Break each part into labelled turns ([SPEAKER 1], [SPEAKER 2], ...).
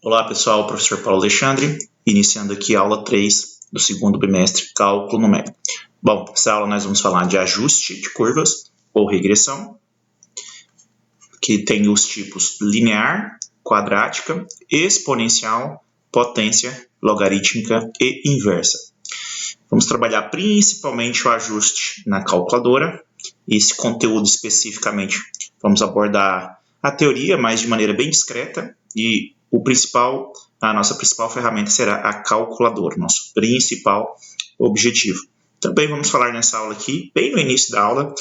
[SPEAKER 1] Olá pessoal, professor Paulo Alexandre, iniciando aqui a aula 3 do segundo bimestre, Cálculo Numérico. Bom, nessa aula nós vamos falar de ajuste de curvas ou regressão, que tem os tipos linear, quadrática, exponencial, potência, logarítmica e inversa. Vamos trabalhar principalmente o ajuste na calculadora. Esse conteúdo especificamente vamos abordar a teoria, mas de maneira bem discreta, e a nossa principal ferramenta será a calculadora, nosso principal objetivo. Também vamos falar nessa aula aqui, bem no início da aula,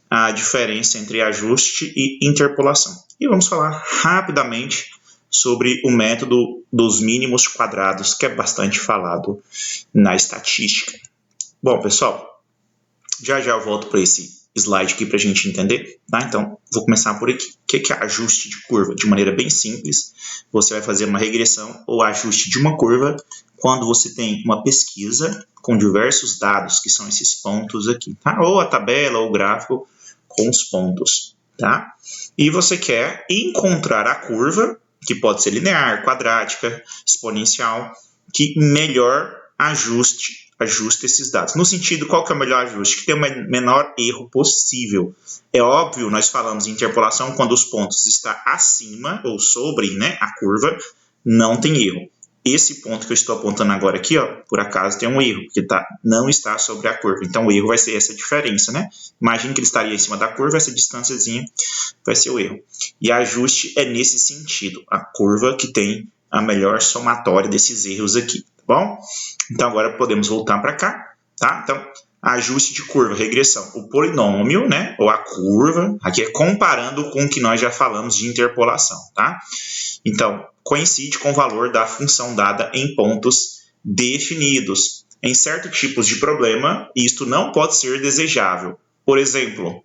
[SPEAKER 1] a diferença entre ajuste e interpolação. E vamos falar rapidamente sobre o método dos mínimos quadrados, que é bastante falado na estatística. Bom, pessoal, já eu volto para esse slide aqui para a gente entender, tá? Então, vou começar por aqui. O que é ajuste de curva? De maneira bem simples, você vai fazer uma regressão ou ajuste de uma curva quando você tem uma pesquisa com diversos dados, que são esses pontos aqui, tá? Ou a tabela ou o gráfico com os pontos, tá? E você quer encontrar a curva, que pode ser linear, quadrática, exponencial, que melhor ajuste esses dados. No sentido, qual que é o melhor ajuste? Que tem o menor erro possível. É óbvio, nós falamos em interpolação quando os pontos estão acima ou sobre, né, a curva, não tem erro. Esse ponto que eu estou apontando agora aqui, ó, por acaso tem um erro, porque não está sobre a curva. Então, o erro vai ser essa diferença, né? Imagine que ele estaria em cima da curva, essa distânciazinha vai ser o erro. E ajuste é nesse sentido, a curva que tem a melhor somatória desses erros aqui, tá bom? Então, agora podemos voltar para cá, tá? Então, ajuste de curva, regressão. O polinômio, né, ou a curva, aqui é comparando com o que nós já falamos de interpolação, tá? Então, coincide com o valor da função dada em pontos definidos. Em certos tipos de problema, isto não pode ser desejável. Por exemplo,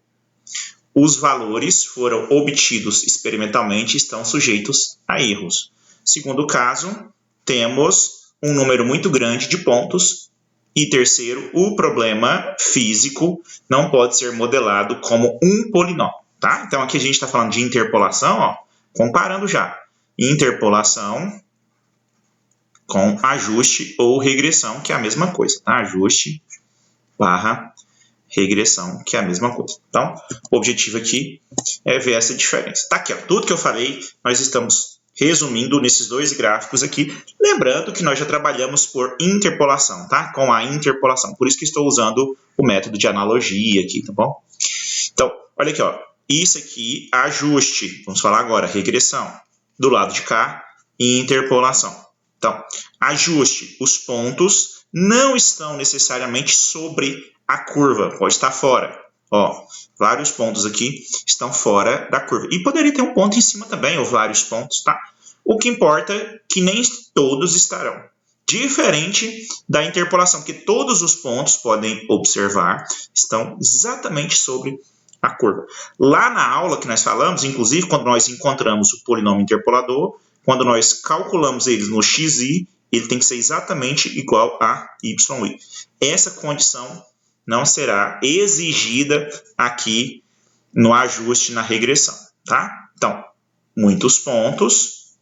[SPEAKER 1] os valores foram obtidos experimentalmente e estão sujeitos a erros. Segundo caso, temos um número muito grande de pontos. E terceiro, o problema físico não pode ser modelado como um polinômio, tá? Então, aqui a gente está falando de interpolação, ó, comparando já. Interpolação com ajuste ou regressão, que é a mesma coisa, tá? Ajuste barra regressão, que é a mesma coisa. Então, o objetivo aqui é ver essa diferença. Tá aqui, ó, tudo que eu falei, nós estamos resumindo nesses dois gráficos aqui, lembrando que nós já trabalhamos por interpolação, tá? Com a interpolação, por isso que estou usando o método de analogia aqui, tá bom? Então, olha aqui, ó, isso aqui, ajuste, vamos falar agora, regressão. Do lado de cá, interpolação. Então, ajuste, os pontos não estão necessariamente sobre a curva, pode estar fora. Ó, vários pontos aqui estão fora da curva. E poderia ter um ponto em cima também, ou vários pontos, tá? O que importa é que nem todos estarão. Diferente da interpolação, que todos os pontos, podem observar, estão exatamente sobre a curva. Lá na aula que nós falamos, inclusive, quando nós encontramos o polinômio interpolador, quando nós calculamos ele no xi, ele tem que ser exatamente igual a yi. Essa condição não será exigida aqui no ajuste na regressão, tá? Então, muitos pontos,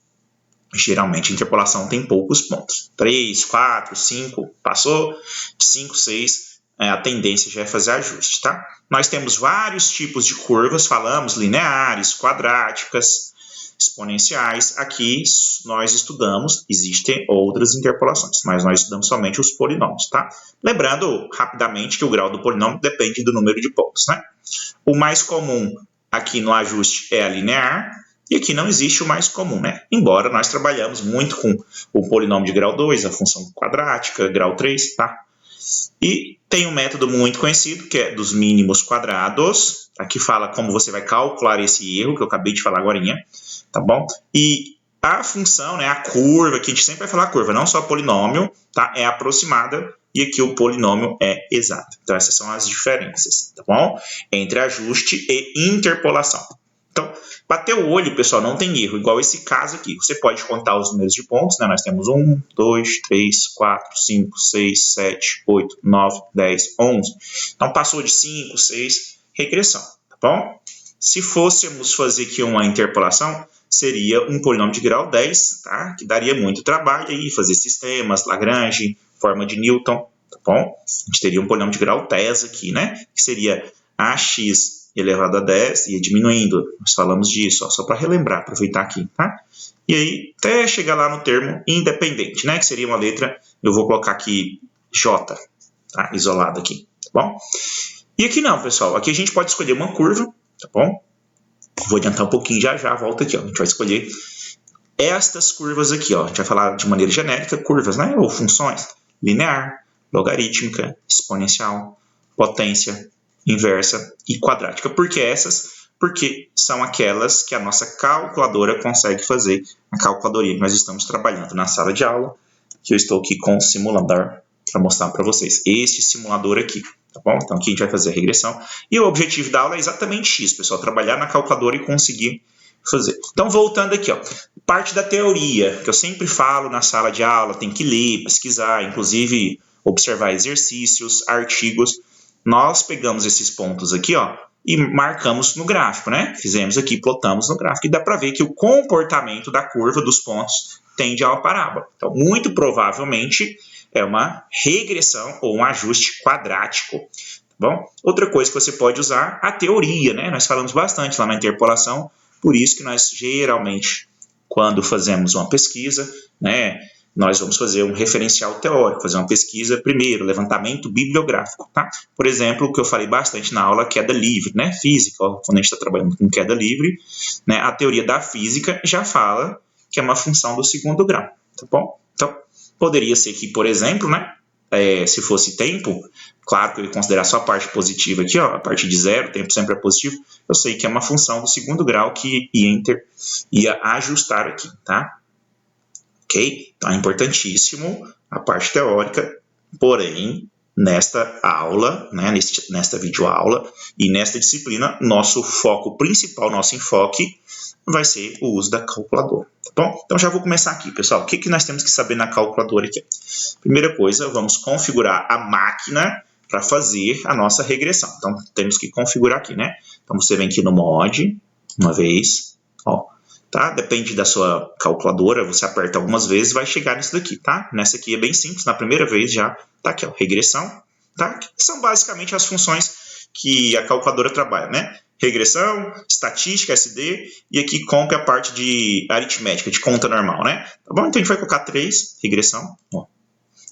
[SPEAKER 1] geralmente a interpolação tem poucos pontos. 3, 4, 5, passou de 5, 6, a tendência já é fazer ajuste, tá? Nós temos vários tipos de curvas, falamos lineares, quadráticas, exponenciais. Aqui nós estudamos, existem outras interpolações, mas nós estudamos somente os polinômios, tá? Lembrando rapidamente que o grau do polinômio depende do número de pontos, né? O mais comum aqui no ajuste é a linear, e aqui não existe o mais comum, né? Embora nós trabalhamos muito com o polinômio de grau 2, a função quadrática, grau 3, tá? E tem um método muito conhecido, que é dos mínimos quadrados. Aqui fala como você vai calcular esse erro, que eu acabei de falar agorinha, tá bom? E a função, né, a curva, que a gente sempre vai falar curva, não só polinômio, tá? É aproximada, e aqui o polinômio é exato. Então, essas são as diferenças, tá bom? Entre ajuste e interpolação. Então, bater o olho, pessoal, não tem erro, igual esse caso aqui. Você pode contar os números de pontos, né? Nós temos 1, 2, 3, 4, 5, 6, 7, 8, 9, 10, 11. Então, passou de 5, 6, regressão, tá bom? Se fôssemos fazer aqui uma interpolação, seria um polinômio de grau 10, tá? Que daria muito trabalho aí, fazer sistemas, Lagrange, forma de Newton, tá bom? A gente teria um polinômio de grau 10 aqui, né? Que seria ax elevado a 10, ia diminuindo. Nós falamos disso, ó, só para relembrar, aproveitar aqui, tá? E aí, até chegar lá no termo independente, né? Que seria uma letra, eu vou colocar aqui J, tá? Isolado aqui, tá bom? E aqui não, pessoal. Aqui a gente pode escolher uma curva, tá bom? Vou adiantar um pouquinho já, volta aqui, ó. A gente vai escolher estas curvas aqui, ó. A gente vai falar de maneira genérica, curvas, né? Ou funções. Linear, logarítmica, exponencial, potência, inversa e quadrática. Por que essas? Porque são aquelas que a nossa calculadora consegue fazer, a calculadoria que nós estamos trabalhando na sala de aula, que eu estou aqui com o simulador para mostrar para vocês. Este simulador aqui, tá bom? Então aqui a gente vai fazer a regressão. E o objetivo da aula é exatamente isso, pessoal, trabalhar na calculadora e conseguir fazer. Então, voltando aqui, ó, parte da teoria, que eu sempre falo na sala de aula, tem que ler, pesquisar, inclusive observar exercícios, artigos. Nós pegamos esses pontos aqui, ó, e marcamos no gráfico, né? Fizemos aqui, plotamos no gráfico, e dá para ver que o comportamento da curva dos pontos tende a uma parábola. Então, muito provavelmente, é uma regressão ou um ajuste quadrático. Tá bom? Outra coisa que você pode usar, a teoria, né? Nós falamos bastante lá na interpolação, por isso que nós geralmente, quando fazemos uma pesquisa, né, nós vamos fazer um referencial teórico, fazer uma pesquisa primeiro, levantamento bibliográfico, tá? Por exemplo, o que eu falei bastante na aula, queda livre, né? Física, ó, quando a gente está trabalhando com queda livre, né, a teoria da física já fala que é uma função do segundo grau, tá bom? Então, poderia ser que, por exemplo, né, se fosse tempo, claro que eu ia considerar só a parte positiva aqui, ó, a partir de zero, o tempo sempre é positivo, eu sei que é uma função do segundo grau que ia ajustar aqui, tá? Ok? Então é importantíssimo a parte teórica, porém, nesta aula, né, nesta videoaula e nesta disciplina, nosso foco principal, nosso enfoque vai ser o uso da calculadora, tá bom? Então já vou começar aqui, pessoal. O que nós temos que saber na calculadora aqui? Primeira coisa, vamos configurar a máquina para fazer a nossa regressão. Então temos que configurar aqui, né? Então você vem aqui no mod, uma vez, ó, tá? Depende da sua calculadora, você aperta algumas vezes e vai chegar nisso daqui, tá? Nessa aqui é bem simples, na primeira vez já tá aqui, ó, regressão, tá? Que são basicamente as funções que a calculadora trabalha, né? Regressão, estatística, SD, e aqui comp a parte de aritmética, de conta normal, né? Tá bom? Então a gente vai colocar 3, regressão, ó.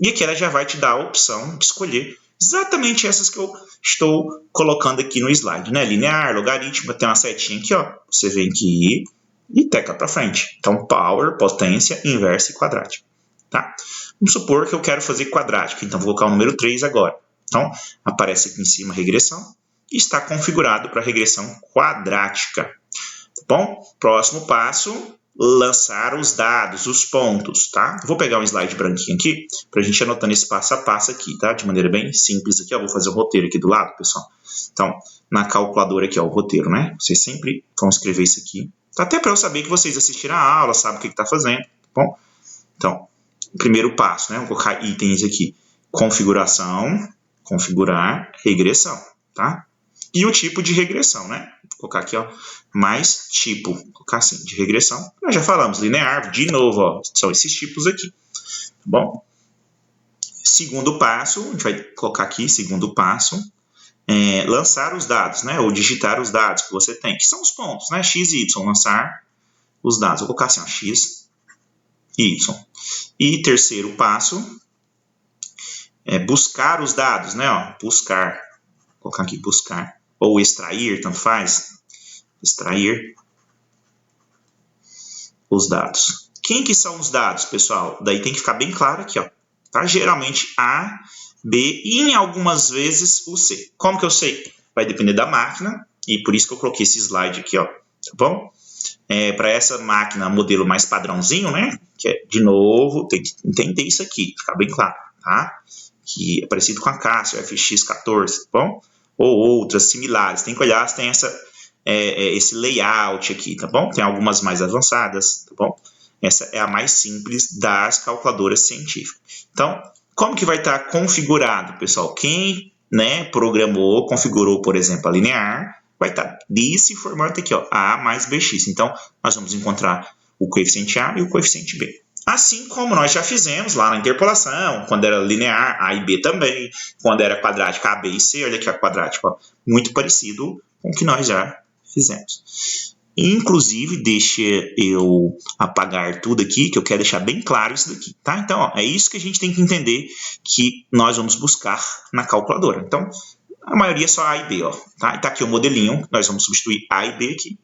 [SPEAKER 1] E aqui ela já vai te dar a opção de escolher exatamente essas que eu estou colocando aqui no slide, né? Linear, logarítmica, tem uma setinha aqui, ó. Você vem aqui e tecla para frente. Então, power, potência, inversa e quadrática, tá? Vamos supor que eu quero fazer quadrática, então vou colocar o número 3 agora. Então, aparece aqui em cima regressão e está configurado para regressão quadrática. Tá bom? Próximo passo, lançar os dados, os pontos, tá? Vou pegar um slide branquinho aqui para a gente ir anotando esse passo a passo aqui, tá? De maneira bem simples aqui, ó. Vou fazer um roteiro aqui do lado, pessoal. Então, na calculadora aqui, ó, o roteiro, né? Vocês sempre vão escrever isso aqui. Até para eu saber que vocês assistiram a aula, sabem o que está fazendo, tá bom? Então, primeiro passo, né? Vou colocar itens aqui. Configuração, configurar, regressão, tá? E o tipo de regressão, né? Vou colocar aqui, ó, mais tipo. Vou colocar assim, de regressão. Nós já falamos, linear, de novo, ó, são esses tipos aqui, tá bom? Segundo passo, a gente vai colocar aqui, segundo passo, lançar os dados, né? Ou digitar os dados que você tem, que são os pontos, né? X e Y, lançar os dados. Vou colocar assim, ó, X e Y. E terceiro passo, buscar os dados, né? Ó, buscar, vou colocar aqui, buscar, ou extrair, tanto faz, extrair os dados. Quem que são os dados, pessoal? Daí tem que ficar bem claro aqui, ó, tá? Geralmente A, B e em algumas vezes o C. Como que eu sei? Vai depender da máquina e por isso que eu coloquei esse slide aqui, ó, tá bom? Para essa máquina, modelo mais padrãozinho, né? Que é, de novo, tem que entender isso aqui, ficar bem claro, tá? Que é parecido com a Casio FX14, tá bom? Ou outras similares. Tem que olhar se tem esse layout aqui, tá bom? Tem algumas mais avançadas, tá bom? Essa é a mais simples das calculadoras científicas. Então, como que vai estar configurado, pessoal? Quem, né, programou, configurou, por exemplo, a linear, vai estar desse formato aqui, ó, A mais BX. Então, nós vamos encontrar o coeficiente A e o coeficiente B. Assim como nós já fizemos lá na interpolação, quando era linear, A e B também, quando era quadrática, A, B e C, olha aqui a quadrática, ó, muito parecido com o que nós já fizemos. Inclusive, deixa eu apagar tudo aqui, que eu quero deixar bem claro isso daqui, tá? Então, ó, é isso que a gente tem que entender que nós vamos buscar na calculadora. Então, a maioria é só A e B, ó, tá? E tá aqui o modelinho, nós vamos substituir A e B aqui,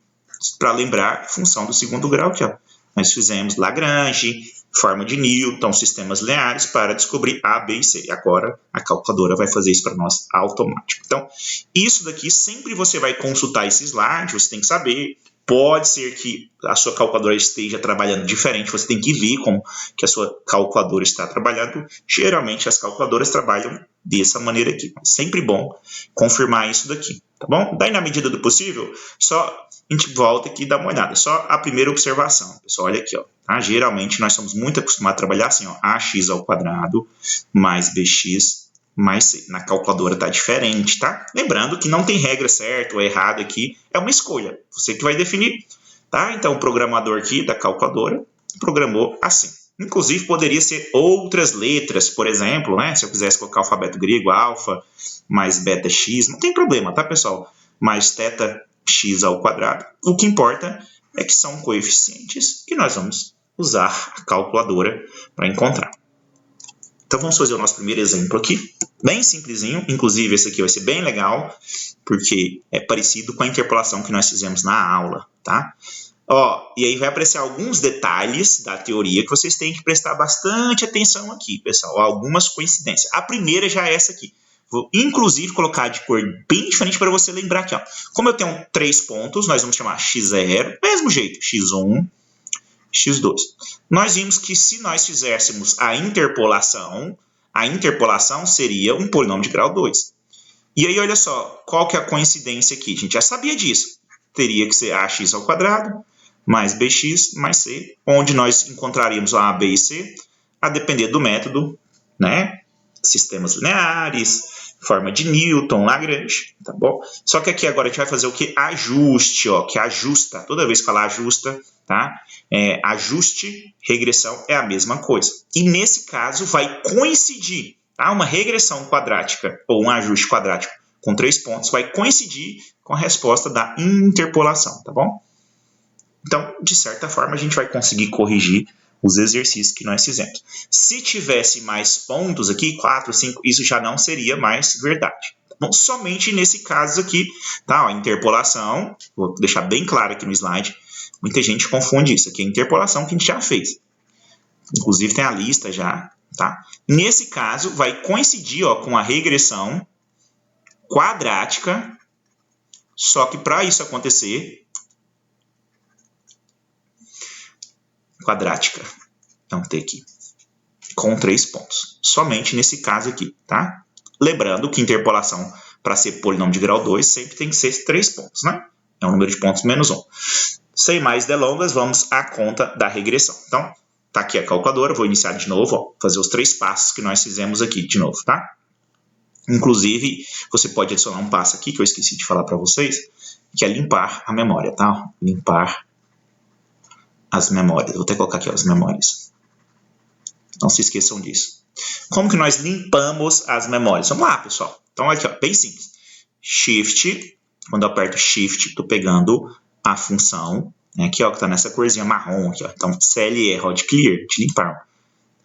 [SPEAKER 1] para lembrar a função do segundo grau aqui, ó. Nós fizemos Lagrange, forma de Newton, sistemas lineares para descobrir A, B e C. Agora, a calculadora vai fazer isso para nós automático. Então, isso daqui, sempre você vai consultar esse slide, você tem que saber. Pode ser que a sua calculadora esteja trabalhando diferente, você tem que ver como que a sua calculadora está trabalhando. Geralmente, as calculadoras trabalham dessa maneira aqui. Sempre bom confirmar isso daqui, tá bom? Daí, na medida do possível, só a gente volta aqui e dá uma olhada. Só a primeira observação, pessoal, olha aqui, ó. Tá? Geralmente, nós somos muito acostumados a trabalhar assim, ó, ax ao quadrado mais bx mais c. Na calculadora está diferente, tá? Lembrando que não tem regra certa ou errada aqui, é uma escolha. Você que vai definir, tá? Então, o programador aqui da calculadora programou assim. Inclusive, poderia ser outras letras, por exemplo, né? Se eu quisesse colocar o alfabeto grego, alfa mais beta x, não tem problema, tá, pessoal? Mais teta x ao quadrado. O que importa é que são coeficientes que nós vamos usar a calculadora para encontrar. Então, vamos fazer o nosso primeiro exemplo aqui, bem simplesinho. Inclusive, esse aqui vai ser bem legal, porque é parecido com a interpolação que nós fizemos na aula, tá? Ó, e aí vai aparecer alguns detalhes da teoria que vocês têm que prestar bastante atenção aqui, pessoal. Algumas coincidências. A primeira já é essa aqui. Vou, inclusive, colocar de cor bem diferente para você lembrar aqui, ó. Como eu tenho 3 pontos, nós vamos chamar x0, mesmo jeito, x1, x2. Nós vimos que se nós fizéssemos a interpolação seria um polinômio de grau 2. E aí, olha só, qual que é a coincidência aqui? A gente já sabia disso. Teria que ser ax ao quadrado mais bx mais c, onde nós encontraríamos a, b e c, a depender do método, né? Sistemas lineares, forma de Newton, Lagrange, tá bom? Só que aqui agora a gente vai fazer o que? Ajuste, ó, que ajusta. Toda vez que falar ajusta, tá? Ajuste, regressão é a mesma coisa. E nesse caso vai coincidir, tá? Uma regressão quadrática ou um ajuste quadrático com 3 pontos vai coincidir com a resposta da interpolação, tá bom? Então, de certa forma, a gente vai conseguir corrigir os exercícios que nós fizemos. Se tivesse mais pontos aqui, 4, 5, isso já não seria mais verdade. Tá bom? Somente nesse caso aqui, tá? Ó, interpolação, vou deixar bem claro aqui no slide, muita gente confunde isso. Aqui é a interpolação que a gente já fez. Inclusive tem a lista já, tá? Nesse caso, vai coincidir, ó, com a regressão quadrática, só que para isso acontecer, quadrática, vamos ter aqui, com 3 pontos. Somente nesse caso aqui, tá? Lembrando que interpolação, para ser polinômio de grau 2, sempre tem que ser 3 pontos, né? É um número de pontos menos 1. Sem mais delongas, vamos à conta da regressão. Então, tá aqui a calculadora, vou iniciar de novo, ó, fazer os 3 passos que nós fizemos aqui de novo, tá? Inclusive, você pode adicionar um passo aqui, que eu esqueci de falar para vocês, que é limpar a memória, tá? Limpar as memórias. Vou até colocar aqui ó, as memórias. Não se esqueçam disso. Como que nós limpamos as memórias? Vamos lá, pessoal. Então, aqui, ó, bem simples. Shift, quando eu aperto Shift, estou pegando a função, né, aqui, ó, que está nessa corzinha marrom aqui, ó. Então, CLR, ó, de clear, de limpar.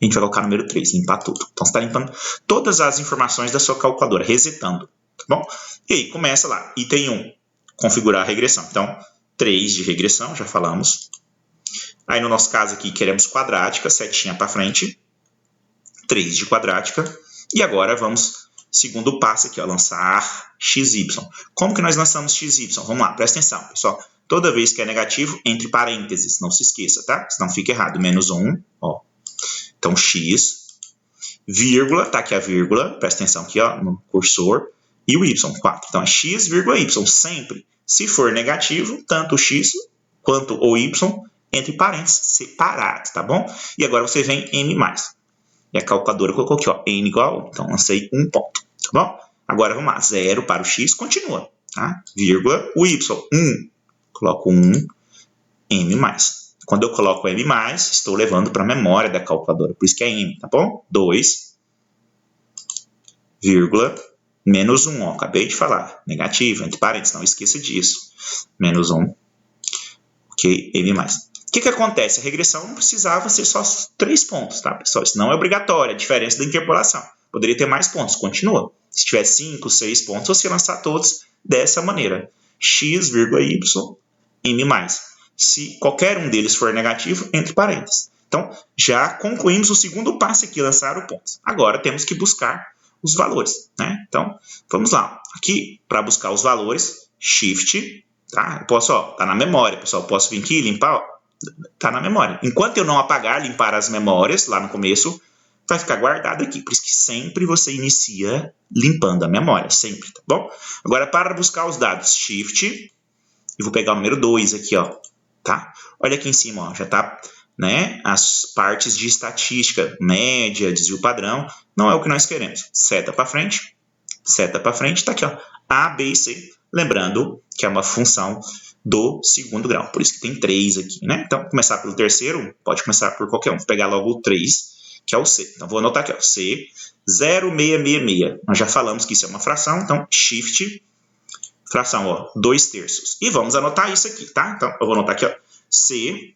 [SPEAKER 1] A gente vai colocar o número 3, limpar tudo. Então, você está limpando todas as informações da sua calculadora, resetando, tá bom? E aí, começa lá. Item 1, configurar a regressão. Então, 3 de regressão, já falamos. Aí, no nosso caso aqui, queremos quadrática, setinha para frente. 3 de quadrática. E agora, vamos, segundo passo aqui, ó, lançar XY. Como que nós lançamos XY? Vamos lá, presta atenção, pessoal. Toda vez que é negativo, entre parênteses, não se esqueça, tá? Senão fica errado. Menos 1, ó. Então, x, vírgula, tá aqui a vírgula, presta atenção aqui, ó, no cursor, e o y, 4. Então, é x, vírgula, y, sempre. Se for negativo, tanto o x quanto o y, entre parênteses, separados, tá bom? E agora você vem n+. E a calculadora colocou aqui, ó, n igual a 1. Então, lancei 1 ponto, tá bom? Agora, vamos lá, 0 para o x, continua, tá? Vírgula, o y, 1, coloco 1, m+. Quando eu coloco m+, estou levando para a memória da calculadora, por isso que é m, tá bom? 2, vírgula, menos 1, ó, acabei de falar, negativo, entre parênteses, não esqueça disso, menos 1, ok, m+. O que acontece? A regressão não precisava ser só 3 pontos, tá, pessoal? Isso não é obrigatório, a diferença da interpolação. Poderia ter mais pontos, continua. Se tiver 5, 6 pontos, você lançar todos dessa maneira. x, y, m+. Se qualquer um deles for negativo, entre parênteses. Então, já concluímos o segundo passo aqui, lançar o ponto. Agora, temos que buscar os valores, né? Então, vamos lá. Aqui, para buscar os valores, Shift, tá? Eu posso, ó, tá na memória, pessoal. Posso vir aqui e limpar, ó. Tá na memória. Enquanto eu não apagar, limpar as memórias lá no começo, vai ficar guardado aqui. Por isso que sempre você inicia limpando a memória, sempre, tá bom? Agora, para buscar os dados, Shift, e vou pegar o número 2 aqui, ó, tá? Olha aqui em cima, ó, já tá, né, as partes de estatística, média, desvio padrão, não é o que nós queremos. Seta para frente, tá aqui, ó, A, B e C. Lembrando que é uma função do segundo grau, por isso que tem 3 aqui, né? Então, começar pelo terceiro, pode começar por qualquer um. Vou pegar logo o 3, que é o C. Então, vou anotar aqui, ó, C, 0,666. Nós já falamos que isso é uma fração, então, Shift, fração, ó, 2/3. E vamos anotar isso aqui, tá? Então, eu vou anotar aqui, ó, C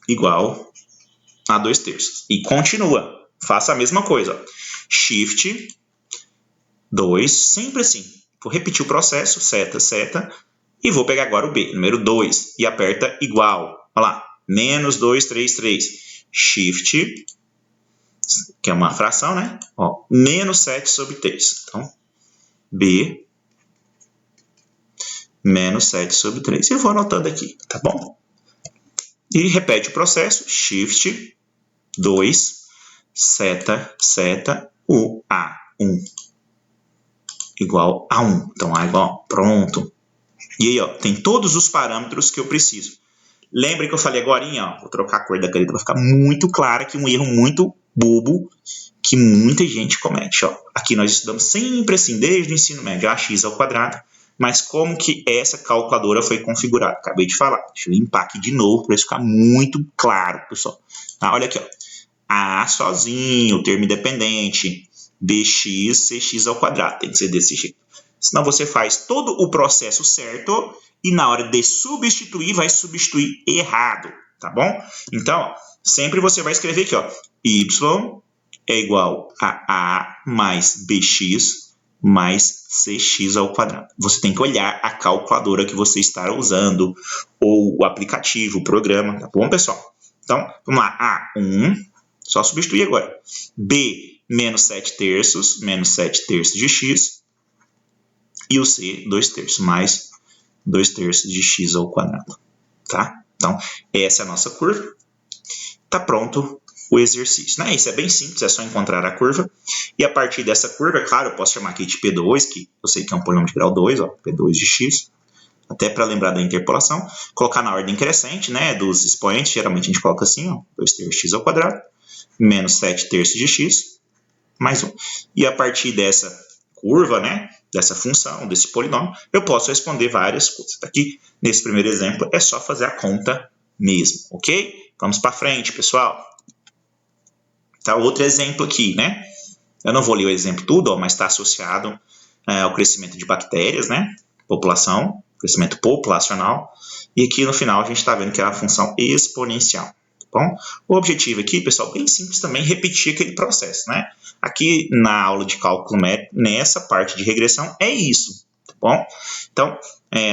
[SPEAKER 1] igual a 2/3. E continua. Faça a mesma coisa, ó. Shift, 2, sempre assim. Vou repetir o processo, seta, e vou pegar agora o B, número 2, e aperta igual. Olha lá, menos 233. Shift, que é uma fração, né? Ó, menos 7/3. Então, B, menos 7/3. Eu vou anotando aqui, tá bom? E repete o processo, Shift, 2, seta, o A1 igual a 1. Então, A igual, pronto. E aí, ó, tem todos os parâmetros que eu preciso. Lembra que eu falei agora, ó, vou trocar a cor da caneta para ficar muito clara, que um erro muito bobo que muita gente comete. Ó. Aqui nós estudamos sempre assim, desde o ensino médio, ax², mas como que essa calculadora foi configurada? Acabei de falar. Deixa eu limpar aqui de novo para isso ficar muito claro, pessoal. Tá, olha aqui, ó. A sozinho, termo independente, bx, cx². Tem que ser desse jeito. Senão você faz todo o processo certo e na hora de substituir, vai substituir errado, tá bom? Então, ó, sempre você vai escrever aqui, ó, y é igual a A mais bx mais cx². Você tem que olhar a calculadora que você está usando, ou o aplicativo, o programa, tá bom, pessoal? Então, vamos lá, A1, só substituir agora. B, menos 7/3 de x, e o C, 2/3, mais 2/3 de x², tá? Então, essa é a nossa curva. Tá pronto o exercício, né? Isso é bem simples, é só encontrar a curva. E a partir dessa curva, claro, eu posso chamar aqui de P2, que eu sei que é um polinômio de grau 2, ó, P2 de x, até para lembrar da interpolação. Colocar na ordem crescente, né, dos expoentes, geralmente a gente coloca assim, ó, 2/3 x², menos 7/3 de x, mais 1. E a partir dessa curva, né, dessa função, desse polinômio, eu posso responder várias coisas. Aqui, nesse primeiro exemplo, é só fazer a conta mesmo, ok? Vamos para frente, pessoal. Tá, outro exemplo aqui, né? Eu não vou ler o exemplo tudo, ó, mas está associado ao crescimento de bactérias, né? População, crescimento populacional. E aqui no final a gente está vendo que é a função exponencial. Tá bom? O objetivo aqui, pessoal, bem simples também, repetir aquele processo, né? Aqui na aula de cálculo métrico, nessa parte de regressão, é isso, tá bom? Então,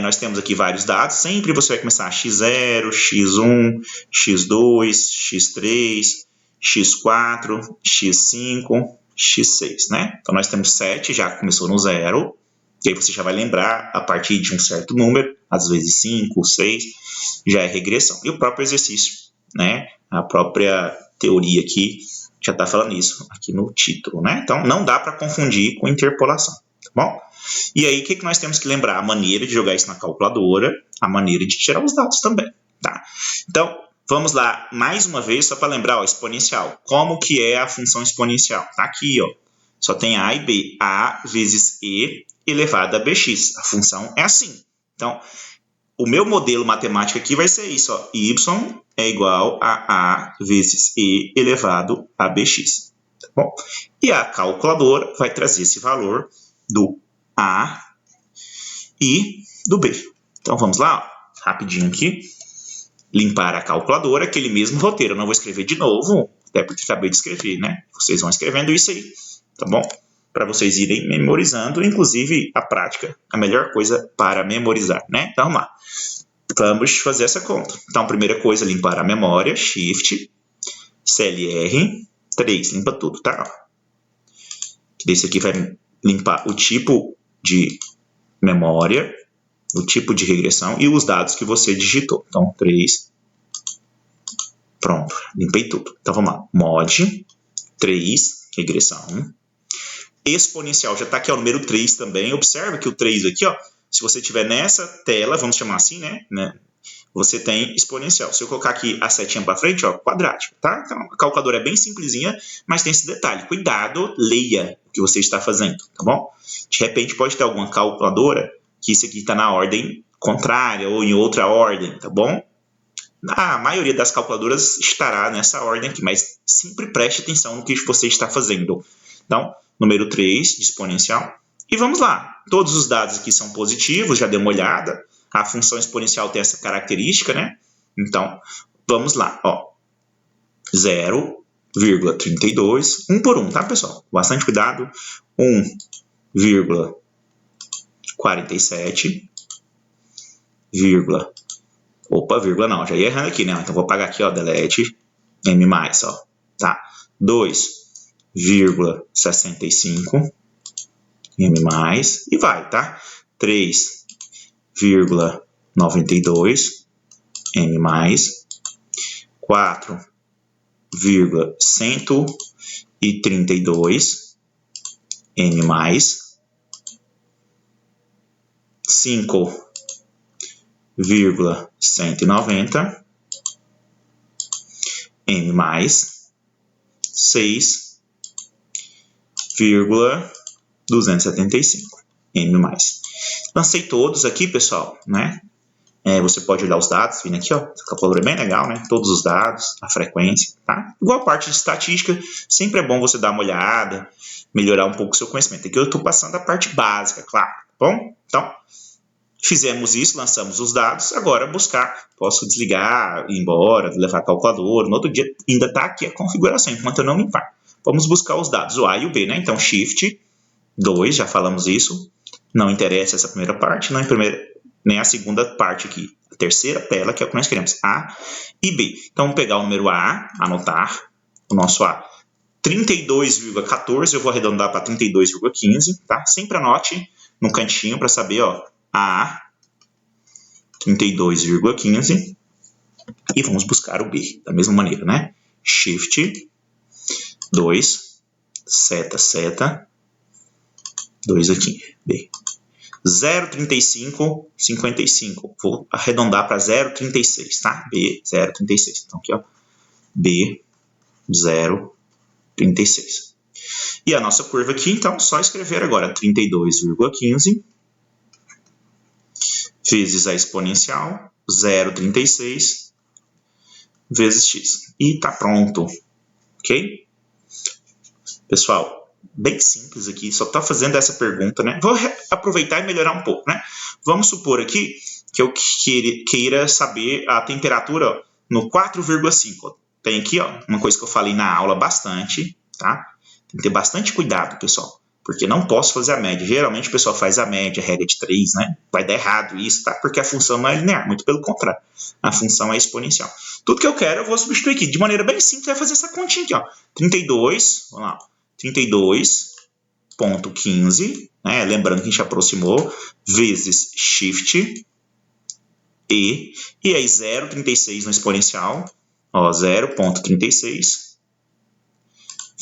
[SPEAKER 1] nós temos aqui vários dados, sempre você vai começar x0, x1, x2, x3, x4, x5, x6, né? Então, nós temos 7, já começou no 0, e aí você já vai lembrar, a partir de um certo número, às vezes 5, 6, já é regressão. E o próprio exercício, né? A própria teoria aqui já está falando isso aqui no título, né? Então, não dá para confundir com interpolação, tá bom? E aí, o que nós temos que lembrar? A maneira de jogar isso na calculadora, a maneira de tirar os dados também, tá? Então, vamos lá, mais uma vez, só para lembrar, ó, exponencial. Como que é a função exponencial? Tá aqui, ó. Só tem A e B. A vezes E elevado a bx. A função é assim. Então, o meu modelo matemático aqui vai ser isso. Ó. Y é igual a A vezes E elevado a bx. Tá bom? E a calculadora vai trazer esse valor do A e do B. Então, vamos lá. Ó. Rapidinho aqui. Limpar a calculadora, aquele mesmo roteiro. Eu não vou escrever de novo, até porque acabei de escrever, né? Vocês vão escrevendo isso aí, tá bom? Para vocês irem memorizando, inclusive a prática, a melhor coisa para memorizar, né? Então, vamos lá. Vamos fazer essa conta. Então, primeira coisa, limpar a memória, Shift, CLR, 3, limpa tudo, tá? Esse aqui vai limpar o tipo de memória, o tipo de regressão e os dados que você digitou. Então, 3. Pronto, limpei tudo. Então, vamos lá. Mod 3, regressão. Exponencial, já está aqui o número 3 também. Observa que o 3 aqui, ó, se você tiver nessa tela, vamos chamar assim, né? Você tem exponencial. Se eu colocar aqui a setinha para frente, ó, quadrático, tá? Então, a calculadora é bem simplesinha, mas tem esse detalhe. Cuidado, leia o que você está fazendo, tá bom? De repente, pode ter alguma calculadora que isso aqui está na ordem contrária ou em outra ordem, tá bom? A maioria das calculadoras estará nessa ordem aqui, mas sempre preste atenção no que você está fazendo. Então, número 3 de exponencial. E vamos lá. Todos os dados aqui são positivos, já dei uma olhada. A função exponencial tem essa característica, né? Então, vamos lá. 0,32, 1 por 1, tá, pessoal? Bastante cuidado. 1,47, opa, vírgula não, já ia errando aqui, né? Então, vou apagar aqui, ó, delete, M+, ó, tá? 2,65, M+, e vai, tá? 3,92, M+, 4,132, M+, 5,190, M+, 6,275, M+. Lancei todos aqui, pessoal, né? Você pode olhar os dados, vindo aqui, ó, a calculadora é bem legal, né? Todos os dados, a frequência, tá? Igual a parte de estatística, sempre é bom você dar uma olhada, melhorar um pouco o seu conhecimento. Aqui eu estou passando a parte básica, claro, tá bom? Então, fizemos isso, lançamos os dados, agora buscar, posso desligar, ir embora, levar a calculadora, no outro dia ainda está aqui a configuração, enquanto eu não limpar. Vamos buscar os dados, o A e o B, né? Então, Shift 2, já falamos isso, não interessa essa primeira parte, nem a segunda parte aqui, a terceira tela, que é o que nós queremos, A e B. Então, vamos pegar o número A, anotar, o nosso A, 32,14, eu vou arredondar para 32,15, tá? Sempre anote no cantinho para saber, ó, A, 32,15, e vamos buscar o B, da mesma maneira, né? Shift 2, seta, 2 aqui, B. 0,35, 55. Vou arredondar para 0,36, tá? B, 0,36. Então, aqui, ó, B, 0,36. E a nossa curva aqui, então, só escrever agora 32,15 vezes a exponencial, 0,36 vezes x. E tá pronto, ok? Pessoal, bem simples aqui, só está fazendo essa pergunta, né? Vou aproveitar e melhorar um pouco, né? Vamos supor aqui que eu queira saber a temperatura, ó, no 4,5. Tem aqui, ó, uma coisa que eu falei na aula bastante, tá? Tem que ter bastante cuidado, pessoal, porque não posso fazer a média. Geralmente o pessoal faz a média, a regra de 3, né? Vai dar errado isso, tá? Porque a função não é linear, muito pelo contrário. A função é exponencial. Tudo que eu quero eu vou substituir aqui. De maneira bem simples, vai fazer essa continha aqui, ó. 32, vamos lá, 32,15, né? Lembrando que a gente aproximou, vezes Shift E aí 0,36 no exponencial, ó, 0,36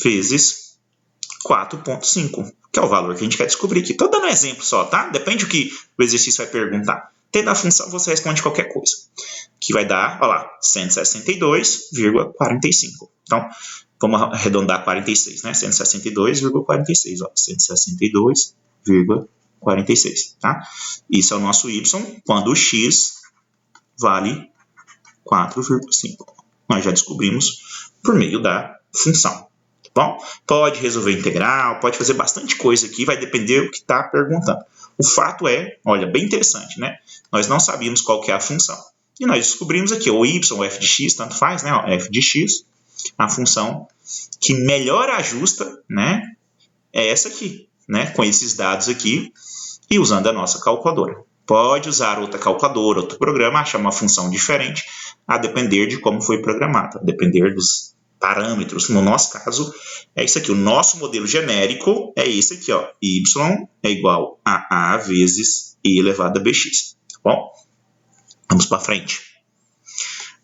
[SPEAKER 1] vezes 4,5, que é o valor que a gente quer descobrir aqui. Estou dando um exemplo só, tá? Depende do que o exercício vai perguntar. Tendo a função, você responde qualquer coisa. Que vai dar, ó lá, 162,45. Então, vamos arredondar 46, né? 162,46, ó, 162,46, tá? Isso é o nosso y quando o x vale 4,5. Nós já descobrimos por meio da função. Bom, pode resolver integral, pode fazer bastante coisa aqui, vai depender do que está perguntando. O fato é, olha, bem interessante, né? Nós não sabíamos qual que é a função. E nós descobrimos aqui, ou y, ou f de x, tanto faz, né? F de x, a função que melhor ajusta, né? É essa aqui, né? Com esses dados aqui e usando a nossa calculadora. Pode usar outra calculadora, outro programa, achar uma função diferente, a depender de como foi programada, a depender dos parâmetros. No nosso caso, é isso aqui. O nosso modelo genérico é esse aqui, ó. Y é igual a vezes e elevado a bx. Tá bom? Vamos para frente.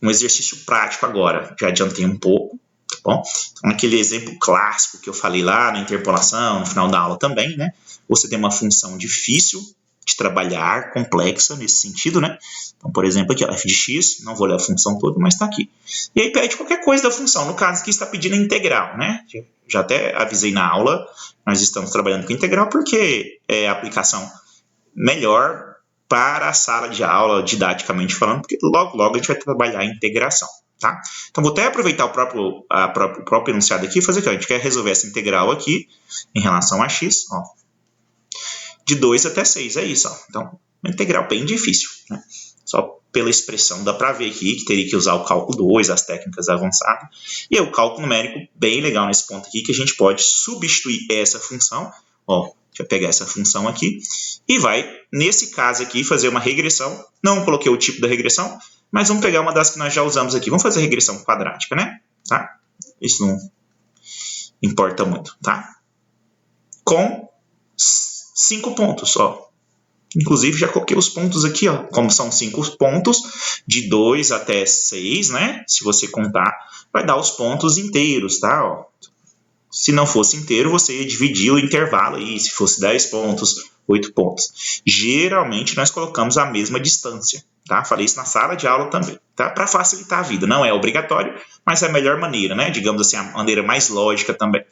[SPEAKER 1] Um exercício prático agora. Já adiantei um pouco. Tá bom? Então, aquele exemplo clássico que eu falei lá na interpolação, no final da aula também, né? Você tem uma função difícil de trabalhar, complexa nesse sentido, né? Então, por exemplo, aqui, ó, f de x, não vou ler a função toda, mas está aqui. E aí pede qualquer coisa da função. No caso aqui está pedindo a integral, né? Já até avisei na aula, nós estamos trabalhando com integral porque é a aplicação melhor para a sala de aula, didaticamente falando, porque logo, logo a gente vai trabalhar a integração, tá? Então, vou até aproveitar o próprio enunciado aqui e fazer aqui, ó, a gente quer resolver essa integral aqui em relação a x, ó, de 2 até 6, é isso, ó. Então, uma integral bem difícil, né? Só pela expressão dá para ver aqui que teria que usar o cálculo 2, as técnicas avançadas. E aí, o cálculo numérico bem legal nesse ponto aqui, que a gente pode substituir essa função, ó, deixa eu pegar essa função aqui, e vai, nesse caso aqui, fazer uma regressão. Não coloquei o tipo da regressão, mas vamos pegar uma das que nós já usamos aqui. Vamos fazer regressão quadrática, né? Tá? Isso não importa muito, tá? Com 5 pontos, ó. Inclusive, já coloquei os pontos aqui, ó. Como são 5 pontos, de 2 até 6, né? Se você contar, vai dar os pontos inteiros, tá? Ó. Se não fosse inteiro, você ia dividir o intervalo aí. Se fosse 10 pontos, 8 pontos. Geralmente, nós colocamos a mesma distância, tá? Falei isso na sala de aula também, tá? Para facilitar a vida. Não é obrigatório, mas é a melhor maneira, né? Digamos assim, a maneira mais lógica também.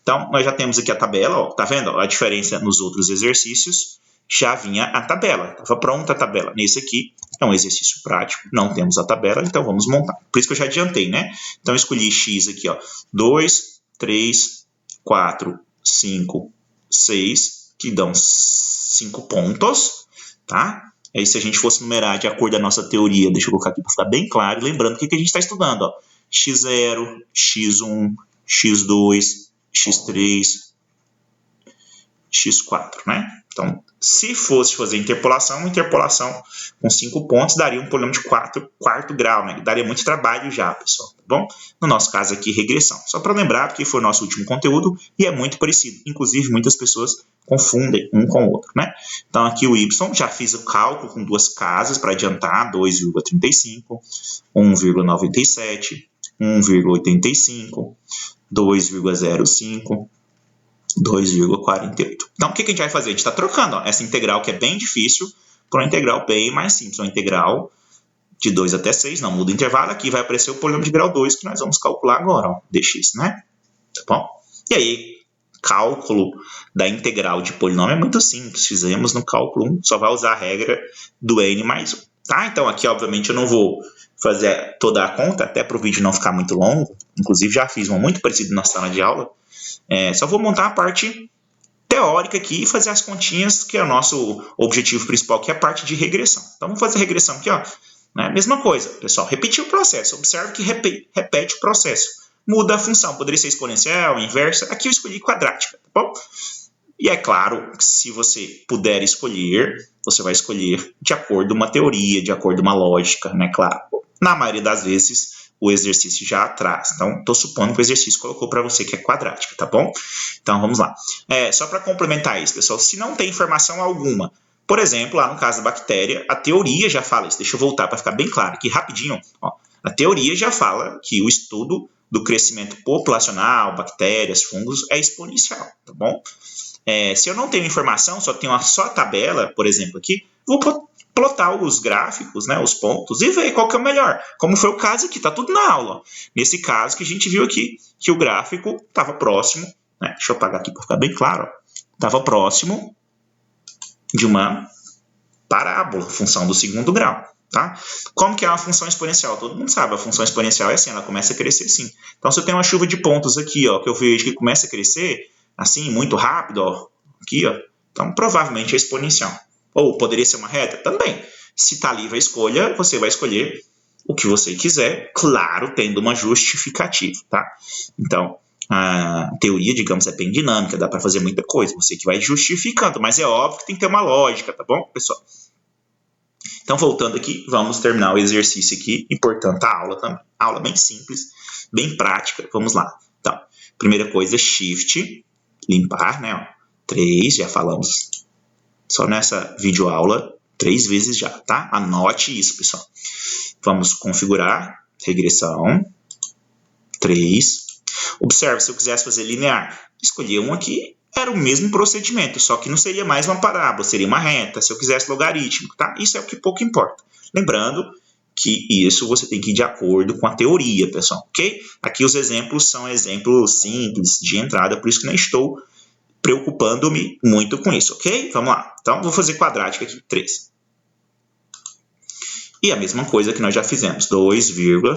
[SPEAKER 1] Então, nós já temos aqui a tabela, ó. Tá vendo? A diferença nos outros exercícios já vinha a tabela. Estava pronta a tabela. Nesse aqui é um exercício prático, não temos a tabela, então vamos montar. Por isso que eu já adiantei, né? Então, eu escolhi x aqui, ó. 2, 3, 4, 5, 6, que dão 5 pontos, tá? Aí, se a gente fosse numerar de acordo com a nossa teoria, deixa eu colocar aqui para ficar bem claro, lembrando o que a gente está estudando, ó. x0, x1, x2, x3, x4, né? Então, se fosse fazer interpolação com 5 pontos daria um polínômio de quarto grau, né? Daria muito trabalho já, pessoal, tá bom? No nosso caso aqui, regressão. Só para lembrar, porque foi o nosso último conteúdo e é muito parecido. Inclusive, muitas pessoas confundem um com o outro, né? Então, aqui o y, já fiz o cálculo com duas casas para adiantar, 2,35, 1,97, 1,85, 2,05, 2,48. Então, o que a gente vai fazer? A gente está trocando, ó, essa integral que é bem difícil por uma integral bem mais simples. Uma integral de 2 até 6, não muda o intervalo. Aqui vai aparecer o polínômio de grau 2, que nós vamos calcular agora, ó, dx, né? Tá bom? E aí, cálculo da integral de polinômio é muito simples. Fizemos no cálculo 1, só vai usar a regra do n mais 1. Tá? Então, aqui, obviamente, eu não vou fazer toda a conta, até para o vídeo não ficar muito longo. Inclusive, já fiz uma muito parecida na sala de aula. Só vou montar a parte teórica aqui e fazer as continhas, que é o nosso objetivo principal, que é a parte de regressão. Então, vamos fazer a regressão aqui, ó. Né? Mesma coisa, pessoal. Repetir o processo. Observe que repete o processo. Muda a função. Poderia ser exponencial, inversa. Aqui eu escolhi quadrática, tá bom? E é claro que se você puder escolher, você vai escolher de acordo com uma teoria, de acordo com uma lógica, né? Claro. Na maioria das vezes, o exercício já traz. Então, estou supondo que o exercício colocou para você que é quadrática, tá bom? Então, vamos lá. Só para complementar isso, pessoal, se não tem informação alguma, por exemplo, lá no caso da bactéria, a teoria já fala isso. Deixa eu voltar para ficar bem claro aqui rapidinho. Ó. A teoria já fala que o estudo do crescimento populacional, bactérias, fungos, é exponencial, tá bom? Se eu não tenho informação, só tenho só a tabela, por exemplo, aqui, vou plotar os gráficos, né, os pontos, e ver qual que é o melhor. Como foi o caso aqui, tá tudo na aula. Nesse caso que a gente viu aqui, que o gráfico estava próximo, né, deixa eu apagar aqui para ficar bem claro, estava próximo de uma parábola, função do segundo grau. Tá? Como que é uma função exponencial? Todo mundo sabe, a função exponencial é assim, ela começa a crescer assim. Então, se eu tenho uma chuva de pontos aqui, ó, que eu vejo que começa a crescer assim, muito rápido, ó, aqui, ó, então provavelmente é exponencial. Ou poderia ser uma reta? Também. Se está livre a escolha, você vai escolher o que você quiser, claro, tendo uma justificativa, tá? Então, a teoria, digamos, é bem dinâmica, dá para fazer muita coisa, você que vai justificando, mas é óbvio que tem que ter uma lógica, tá bom, pessoal? Então, voltando aqui, vamos terminar o exercício aqui e, portanto, a aula também. Aula bem simples, bem prática. Vamos lá. Então, primeira coisa, shift, limpar, né? Ó, 3, já falamos só nessa videoaula 3 vezes já, tá? Anote isso, pessoal. Vamos configurar, regressão, 3. Observe, se eu quisesse fazer linear, escolhi um aqui, era o mesmo procedimento, só que não seria mais uma parábola, seria uma reta, se eu quisesse logarítmico, tá? Isso é o que pouco importa. Lembrando que isso você tem que ir de acordo com a teoria, pessoal, ok? Aqui os exemplos são exemplos simples de entrada, por isso que não estou preocupando-me muito com isso, ok? Vamos lá. Então, vou fazer quadrática aqui, 3. E a mesma coisa que nós já fizemos, 2,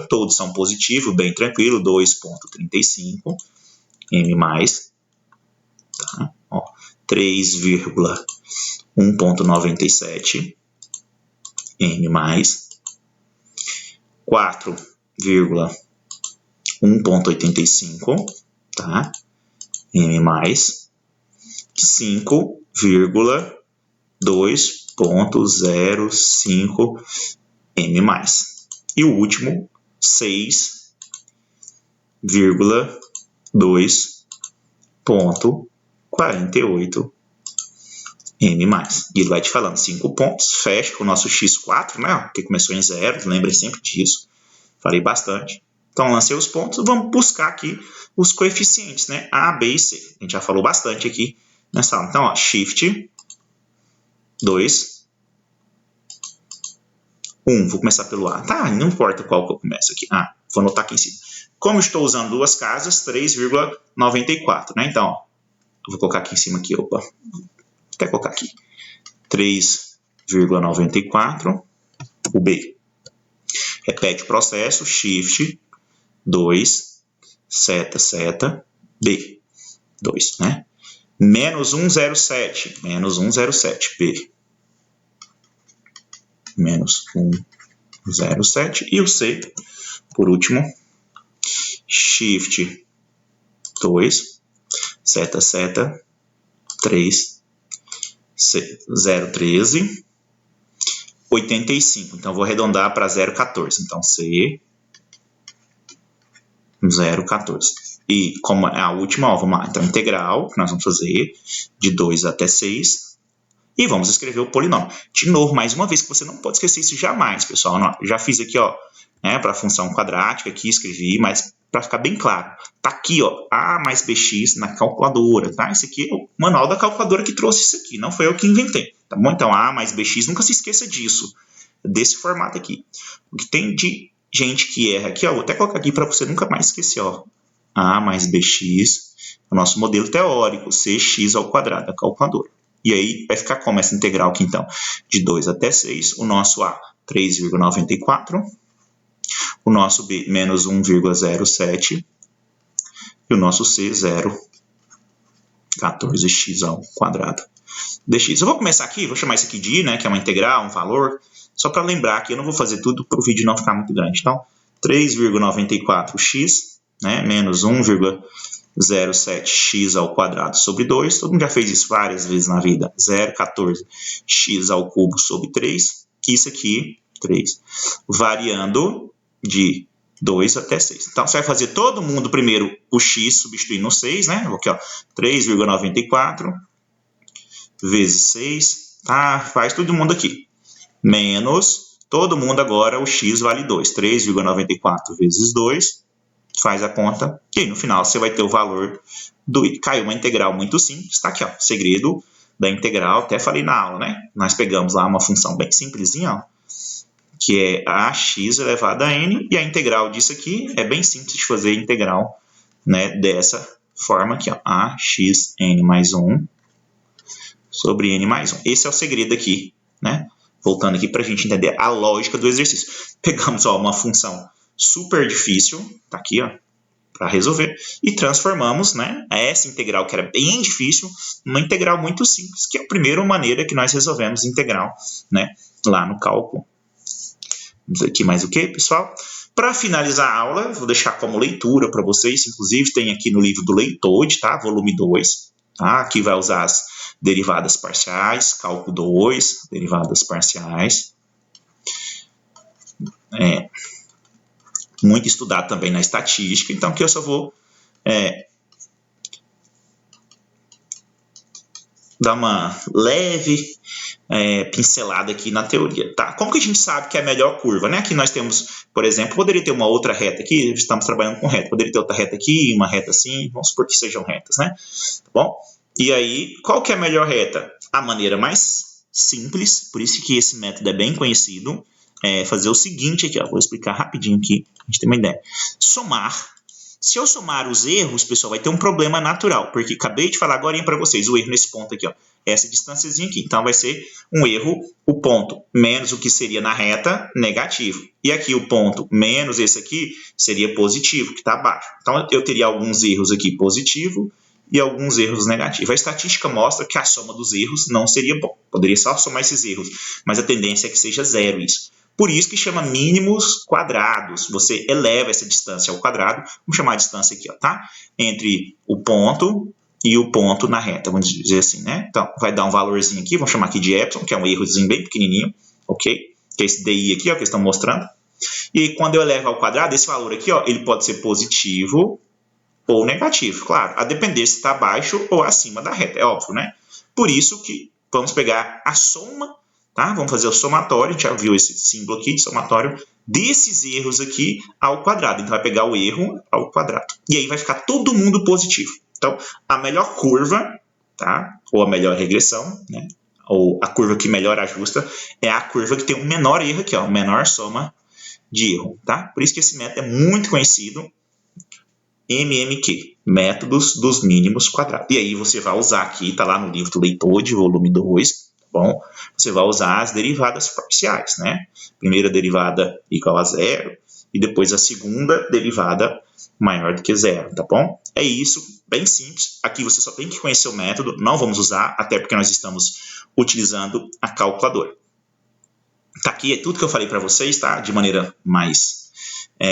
[SPEAKER 1] todos são positivos, bem tranquilo, 2,35, m mais, tá? 3,1,97, m mais, 4,1,85, tá? m mais, 5,2,05 m mais. E o último, 6,2,48 m mais. E ele vai te falando 5 pontos, fecha com o nosso x4, né? Que começou em 0, lembrem sempre disso. Falei bastante. Então, lancei os pontos, vamos buscar aqui os coeficientes, né? A, B e C. A gente já falou bastante aqui nessa aula. Então, ó, shift 2, 1, vou começar pelo A. Tá, não importa qual que eu começo aqui. Ah, vou anotar aqui em cima. Como estou usando duas casas, 3,94, né? Então, ó, eu vou colocar aqui em cima aqui, opa. Vou até colocar aqui. 3,94, o B. Repete o processo, shift 2, seta, B. 2, né? Menos 1,07, B. Menos 1,07. E o C, por último, shift 2, seta, 3, 0,13, 85. Então, vou arredondar para 0,14. Então, C, 0,14. E como é a última, ó, vamos lá. Então, integral, que nós vamos fazer de 2 até 6. E vamos escrever o polinômio. De novo, mais uma vez, que você não pode esquecer isso jamais, pessoal. Não, já fiz aqui, ó, né, para a função quadrática, aqui escrevi, mas para ficar bem claro, tá aqui, ó, A mais BX na calculadora, tá? Esse aqui é o manual da calculadora que trouxe isso aqui, não foi eu que inventei, tá bom? Então, A mais BX, nunca se esqueça disso, desse formato aqui. O que tem de gente que erra aqui, ó, vou até colocar aqui para você nunca mais esquecer, ó. A mais BX, o nosso modelo teórico, CX ao quadrado da calculadora. E aí vai ficar como essa integral aqui, então? De 2 até 6, o nosso A, 3,94, o nosso B, menos 1,07, e o nosso C, 0,14x ao quadrado dx. Eu vou começar aqui, vou chamar isso aqui de I, né, que é uma integral, um valor, só para lembrar que eu não vou fazer tudo para o vídeo não ficar muito grande. Então, 3,94x, né, menos 1,07x ao quadrado sobre 2. Todo mundo já fez isso várias vezes na vida. 0,14x ao cubo sobre 3. Que isso aqui, 3. Variando de 2 até 6. Então, você vai fazer todo mundo primeiro o x substituindo o 6, né? Aqui, ó, 3,94 vezes 6. Tá? Faz todo mundo aqui. Menos todo mundo agora o x vale 2. 3,94 vezes 2. Faz a conta, e aí no final você vai ter o valor do I. Caiu uma integral muito simples, está aqui, ó, segredo da integral, até falei na aula, né? Nós pegamos lá uma função bem simplesinha, ó, que é ax elevado a n, e a integral disso aqui é bem simples de fazer a integral, né, dessa forma aqui, ó, axn mais 1 sobre n mais 1. Esse é o segredo aqui, né? Voltando aqui para a gente entender a lógica do exercício. Pegamos, ó, uma função super difícil, tá aqui, ó, para resolver, e transformamos, né, essa integral que era bem difícil, numa integral muito simples, que é a primeira maneira que nós resolvemos integral, né, lá no cálculo. Vamos ver aqui mais o que, pessoal? Para finalizar a aula, vou deixar como leitura para vocês, inclusive tem aqui no livro do Leitode, tá? Volume 2, tá? Aqui vai usar as derivadas parciais, cálculo 2, derivadas parciais. Muito estudado também na estatística, então aqui eu só vou dar uma leve pincelada aqui na teoria, tá? Como que a gente sabe que é a melhor curva, né? Aqui nós temos, por exemplo, poderia ter uma outra reta aqui, estamos trabalhando com reta, poderia ter outra reta aqui, uma reta assim, vamos supor que sejam retas, né? Tá bom? E aí, qual que é a melhor reta? A maneira mais simples, por isso que esse método é bem conhecido, é fazer o seguinte aqui, ó, vou explicar rapidinho aqui, a gente tem uma ideia. Somar. Se eu somar os erros, pessoal, vai ter um problema natural, porque acabei de falar agora para vocês, o erro nesse ponto aqui, ó, essa distânciazinha aqui. Então, vai ser um erro, o ponto menos o que seria na reta, negativo. E aqui o ponto menos esse aqui seria positivo, que está abaixo. Então, eu teria alguns erros aqui positivo e alguns erros negativos. A estatística mostra que a soma dos erros não seria bom. Poderia só somar esses erros, mas a tendência é que seja zero isso. Por isso que chama mínimos quadrados. Você eleva essa distância ao quadrado. Vamos chamar a distância aqui, ó, tá? Entre o ponto e o ponto na reta, vamos dizer assim, né? Então, vai dar um valorzinho aqui, vamos chamar aqui de epsilon, que é um errozinho bem pequenininho, ok? Que é esse DI aqui, ó, que eles estão mostrando. E quando eu elevo ao quadrado, esse valor aqui, ó, ele pode ser positivo ou negativo, claro, a depender se está abaixo ou acima da reta, é óbvio, né? Por isso que vamos pegar a soma, tá? Vamos fazer o somatório, a gente já viu esse símbolo aqui de somatório, desses erros aqui ao quadrado. Então, vai pegar o erro ao quadrado. E aí vai ficar todo mundo positivo. Então, a melhor curva, tá? Ou a melhor regressão, né? Ou a curva que melhor ajusta, é a curva que tem o menor erro aqui, ó, menor soma de erro, tá? Por isso que esse método é muito conhecido, MMQ, métodos dos mínimos quadrados. E aí você vai usar aqui, tá lá no livro do Leitode, volume 2, tá bom? Você vai usar as derivadas parciais, né? Primeira derivada igual a zero, e depois a segunda derivada maior do que zero, tá bom? É isso, bem simples. Aqui você só tem que conhecer o método, não vamos usar, até porque nós estamos utilizando a calculadora. Tá aqui, é tudo que eu falei para vocês, tá? De maneira mais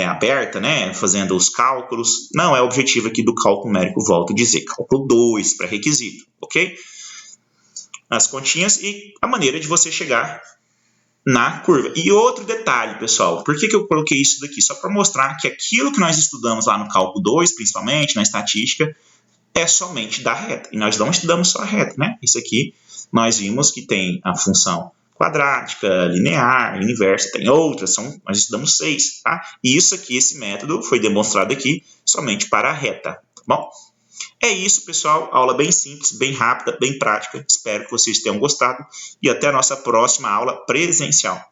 [SPEAKER 1] aberta, né? Fazendo os cálculos. Não é o objetivo aqui do cálculo numérico, volto a dizer. Cálculo 2, pré-requisito, ok? As continhas e a maneira de você chegar na curva. E outro detalhe, pessoal, por que eu coloquei isso daqui? Só para mostrar que aquilo que nós estudamos lá no cálculo 2, principalmente, na estatística, é somente da reta. E nós não estudamos só a reta, né? Isso aqui nós vimos que tem a função quadrática, linear, inversa, tem outras, nós estudamos 6, tá? E isso aqui, esse método, foi demonstrado aqui somente para a reta, tá bom? É isso, pessoal. Aula bem simples, bem rápida, bem prática. Espero que vocês tenham gostado e até a nossa próxima aula presencial.